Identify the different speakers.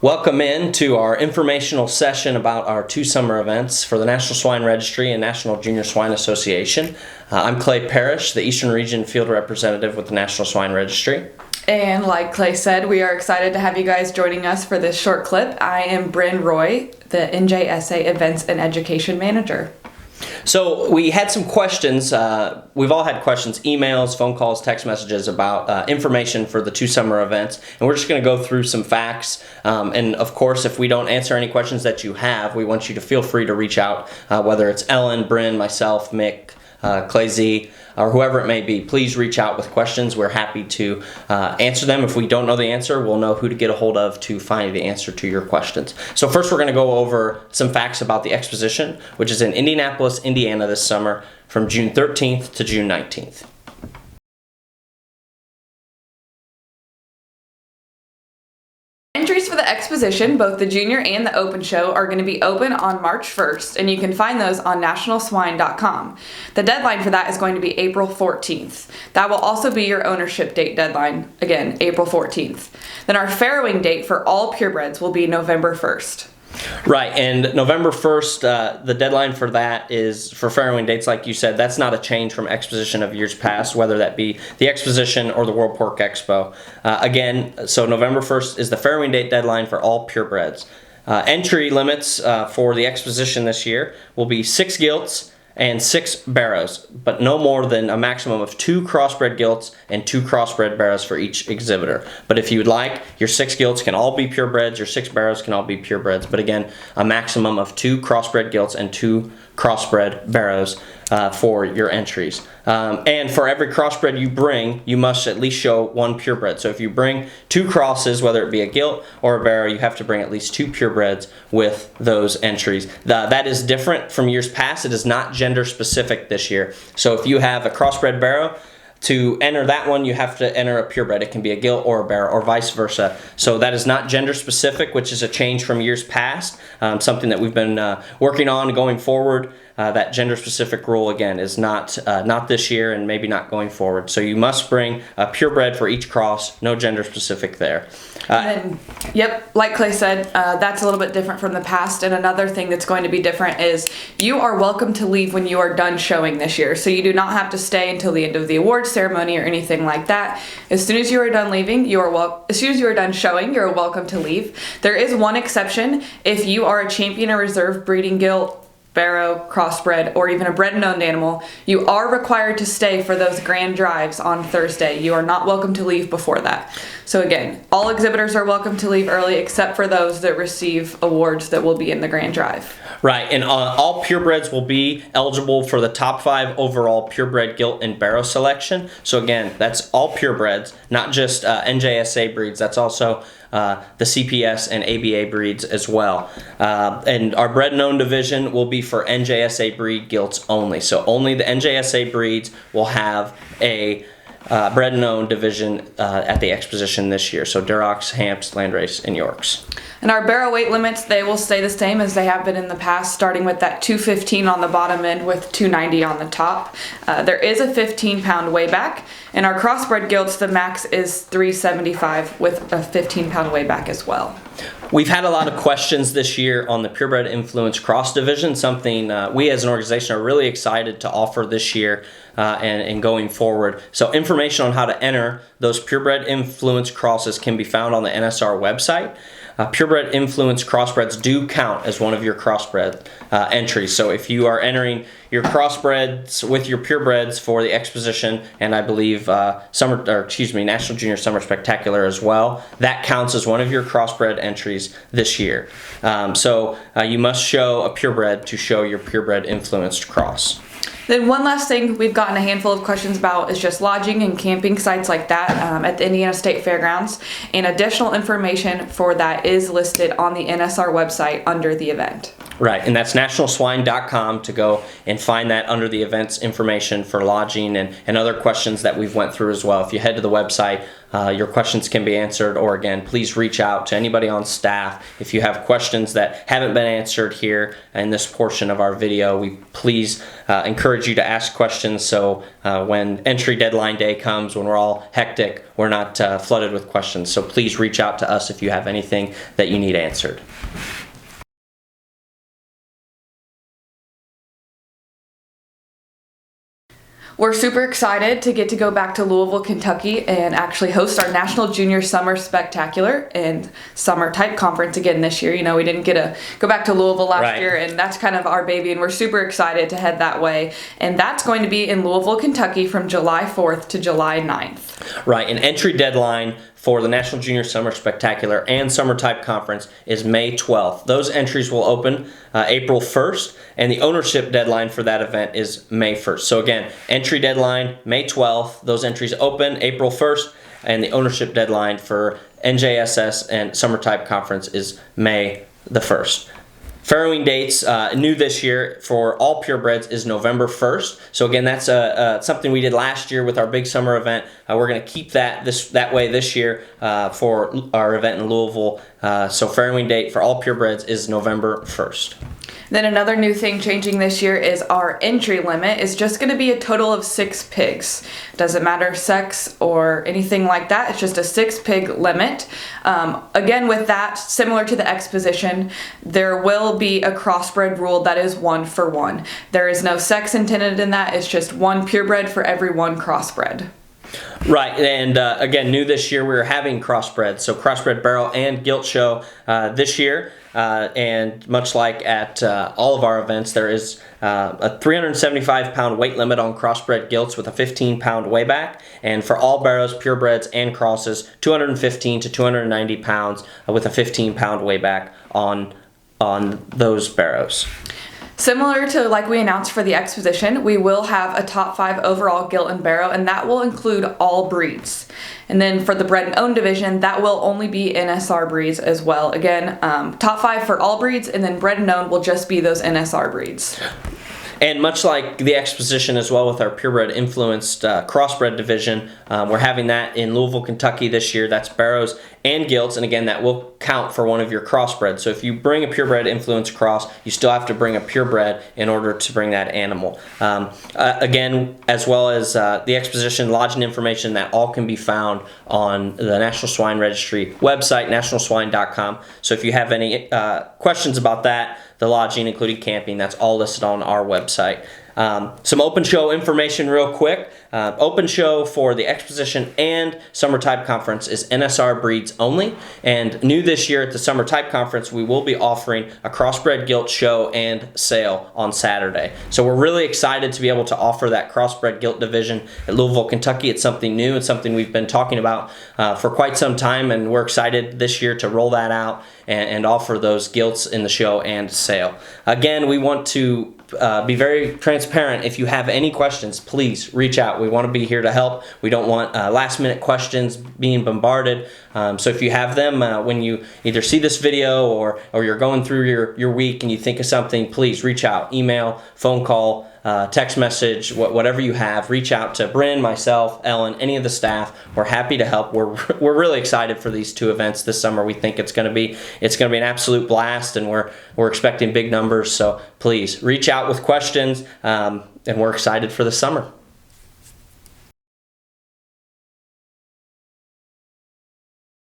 Speaker 1: Welcome in to our informational session about our two summer events for the National Swine Registry and National Junior Swine Association. I'm Clay Parrish, the Eastern Region Field Representative with the National Swine Registry.
Speaker 2: And like Clay said, we are excited to have you guys joining us for this short clip. I am Bryn Roy, the NJSA Events and Education Manager.
Speaker 1: So we had some questions. We've all had questions, emails, phone calls, text messages about information for the two summer events. And we're just going to go through some facts. And of course, if we don't answer any questions that you have, we want you to feel free to reach out, whether it's Ellen, Bryn, myself, Mick, Clay Z, or whoever it may be. Please reach out with questions. We're happy to answer them. If we don't know the answer, we'll know who to get a hold of to find the answer to your questions. So first, we're going to go over some facts about the Exposition, which is in Indianapolis, Indiana this summer from June 13th to June 19th.
Speaker 2: Entries for the Exposition, both the Junior and the Open Show, are going to be open on March 1st, and you can find those on nationalswine.com. The deadline for that is going to be April 14th. That will also be your ownership date deadline, again, April 14th. Then our farrowing date for all purebreds will be November 1st.
Speaker 1: Right, and November 1st, the deadline for that is for farrowing dates, like you said. That's not a change from Exposition of years past, whether that be the Exposition or the World Pork Expo. Again, so November 1st is the farrowing date deadline for all purebreds. Entry limits for the Exposition this year will be 6 gilts and 6 barrows, but no more than a maximum of 2 crossbred gilts and 2 crossbred barrows for each exhibitor. But if you would like, your 6 gilts can all be purebreds, your 6 barrows can all be purebreds, but again, a maximum of 2 crossbred gilts and 2 crossbred barrows for your entries. And for every crossbred you bring, you must at least show 1 purebred. So if you bring 2 crosses, whether it be a gilt or a barrow, you have to bring at least 2 purebreds with those entries. That is different from years past. It is not gender specific this year. So if you have a crossbred barrow, to enter that one, you have to enter a purebred. It can be a gilt or a barrow or vice versa. So that is not gender specific, which is a change from years past, something that we've been working on going forward. That gender specific rule, again, is not this year and maybe not going forward. So you must bring a purebred for each cross, no gender specific there.
Speaker 2: Yep, like Clay said, that's a little bit different from the past. And another thing that's going to be different is you are welcome to leave when you are done showing this year. So you do not have to stay until the end of the awards ceremony or anything like that. As soon as you are done leaving, as soon as you are done showing, you're welcome to leave. There is one exception. If you are a champion or reserve breeding gilt, barrow, crossbred, or even a bred and owned animal, you are required to stay for those grand drives on Thursday. You are not welcome to leave before that. So again, all exhibitors are welcome to leave early except for those that receive awards that will be in the grand drive.
Speaker 1: Right, and all purebreds will be eligible for the top 5 overall purebred gilt and barrow selection. So again, that's all purebreds, not just NJSA breeds. That's also the CPS and ABA breeds as well. And our bred and owned division will be for NJSA breed gilts only. So only the NJSA breeds will have a bred and owned division at the Exposition this year. So Durocs, Hamps, Landrace, and Yorks.
Speaker 2: And our barrow weight limits, they will stay the same as they have been in the past, starting with that 215 on the bottom end with 290 on the top. There is a 15-pound weigh-back, and our crossbred gilts, the max is 375 with a 15-pound weigh-back as well.
Speaker 1: We've had a lot of questions this year on the Purebred Influence Cross Division, something we as an organization are really excited to offer this year and going forward. So information on how to enter those Purebred Influence Crosses can be found on the NSR website. Purebred Influence Crossbreds do count as one of your crossbred entries. So if you are entering your crossbreds with your purebreds for the Exposition and I believe National Junior Summer Spectacular as well, that counts as one of your crossbred entries this year. So you must show a purebred to show your purebred influenced cross.
Speaker 2: Then one last thing we've gotten a handful of questions about is just lodging and camping sites like that at the Indiana State Fairgrounds, and additional information for that is listed on the NSR website under the event.
Speaker 1: Right, and that's nationalswine.com to go and find that under the events information for lodging and other questions that we've went through as well. If you head to the website, your questions can be answered, or again, please reach out to anybody on staff. If you have questions that haven't been answered here in this portion of our video, we please encourage you to ask questions so when entry deadline day comes, when we're all hectic, we're not flooded with questions. So please reach out to us if you have anything that you need answered.
Speaker 2: We're super excited to get to go back to Louisville, Kentucky and actually host our National Junior Summer Spectacular and Summer Type Conference again this year. You know, we didn't get to go back to Louisville last year, and that's kind of our baby, and we're super excited to head that way. And that's going to be in Louisville, Kentucky from July 4th to July 9th.
Speaker 1: Right, an entry deadline for the National Junior Summer Spectacular and Summer Type Conference is May 12th. Those entries will open April 1st, and the ownership deadline for that event is May 1st. So again, entry deadline May 12th, those entries open April 1st, and the ownership deadline for NJSS and Summer Type Conference is May the 1st. Farrowing dates, new this year for all purebreds is November 1st. So again, that's something we did last year with our big summer event. We're going to keep that way this year for our event in Louisville. So farrowing date for all purebreds is November 1st.
Speaker 2: Then another new thing changing this year is our entry limit is just going to be a total of 6 pigs. Doesn't matter sex or anything like that. It's just a 6 pig limit. Again, with that, similar to the Exposition, there will be a crossbred rule that is 1 for 1. There is no sex intended in that. It's just 1 purebred for every 1 crossbred.
Speaker 1: Right, and again, new this year, we're having crossbred. So crossbred barrel and gilt show this year. And much like at all of our events, there is a 375-pound weight limit on crossbred gilts with a 15-pound weighback. And for all barrows, purebreds, and crosses, 215 to 290 pounds with a 15-pound weighback on those barrows.
Speaker 2: Similar to like we announced for the Exposition, we will have a top 5 overall gilt and barrow, and that will include all breeds. And then for the bred and owned division, that will only be NSR breeds as well. Again, top 5 for all breeds, and then bred and owned will just be those NSR breeds.
Speaker 1: And much like the Exposition as well with our purebred influenced crossbred division, we're having that in Louisville, Kentucky this year. That's barrows and gilts, and again, that will count for one of your crossbreds. So if you bring a purebred influenced cross, you still have to bring a purebred in order to bring that animal. Again, as well as the Exposition lodging information, that all can be found on the National Swine Registry website, nationalswine.com. So if you have any questions about that, the lodging, including camping, that's all listed on our website. Some open show information real quick. Open show for the Exposition and Summer Type Conference is NSR breeds only. And new this year at the Summer Type Conference, we will be offering a crossbred gilt show and sale on Saturday. So we're really excited to be able to offer that crossbred gilt division at Louisville, Kentucky. It's something new. It's something we've been talking about for quite some time, and we're excited this year to roll that out and offer those gilts in the show and sale. Again, we want to be very transparent. If you have any questions, please reach out. We want to be here to help. We don't want last minute questions being bombarded. So if you have them when you either see this video or you're going through your week and you think of something, please reach out. Email, phone call, text message, whatever you have. Reach out to Bryn, myself, Ellen, any of the staff. We're happy to help. We're really excited for these 2 events this summer. We think it's going to be an absolute blast, and we're expecting big numbers. So please reach out with questions, and we're excited for the summer.